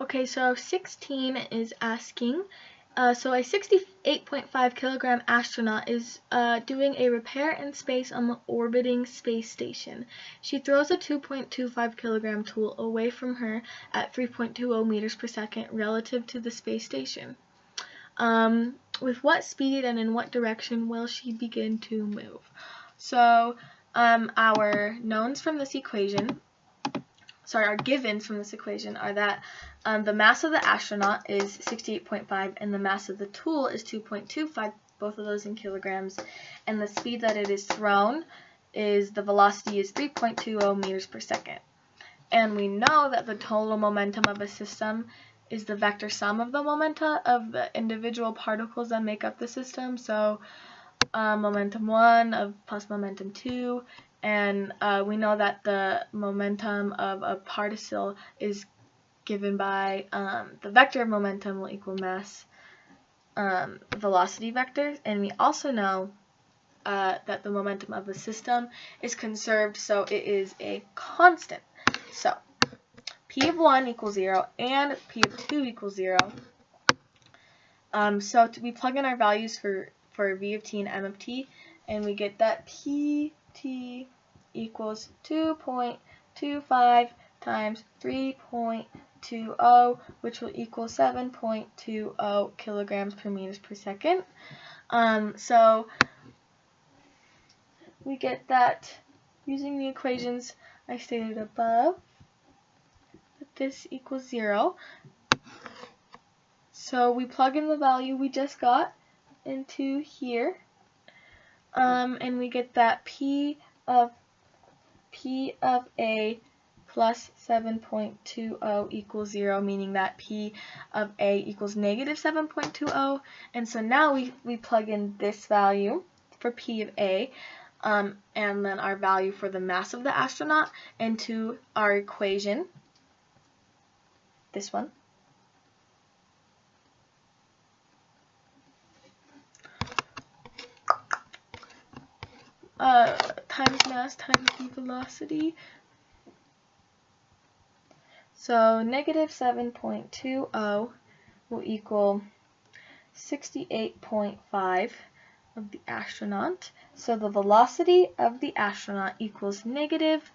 Okay, so 16 is asking, so a 68.5 kilogram astronaut is doing a repair in space on the orbiting space station. She throws a 2.25 kilogram tool away from her at 3.20 meters per second relative to the space station. With what speed and in what direction will she begin to move? So our knowns from this equation, our givens from this equation are that the mass of the astronaut is 68.5 and the mass of the tool is 2.25, both of those in kilograms, and the speed that it is thrown is, the velocity is 3.20 meters per second. And we know that the total momentum of a system is the vector sum of the momenta of the individual particles that make up the system. So momentum 1 plus momentum 2, and we know that the momentum of a particle is given by the vector of momentum will equal mass velocity vectors, and we also know that the momentum of a system is conserved, so it is a constant. So P of 1 equals 0 and P of 2 equals 0. So we plug in our values for V of t and M of t, and we get that Pt equals 2.25 times 3.20, which will equal 7.20 kilograms per meters per second. So we get that using the equations I stated above, that this equals 0. So we plug in the value we just got into here, and we get that P of A plus 7.20 equals 0, meaning that P of A equals negative 7.20. And so now we plug in this value for P of A, and then our value for the mass of the astronaut into our equation, this one. Times mass times the velocity. So negative 7.20 will equal 68.5 of the astronaut. So the velocity of the astronaut equals negative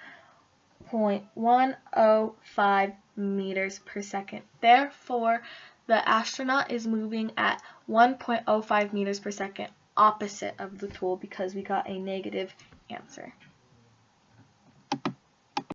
0.105 meters per second. Therefore, the astronaut is moving at 1.05 meters per second, opposite of the tool, because we got a negative answer.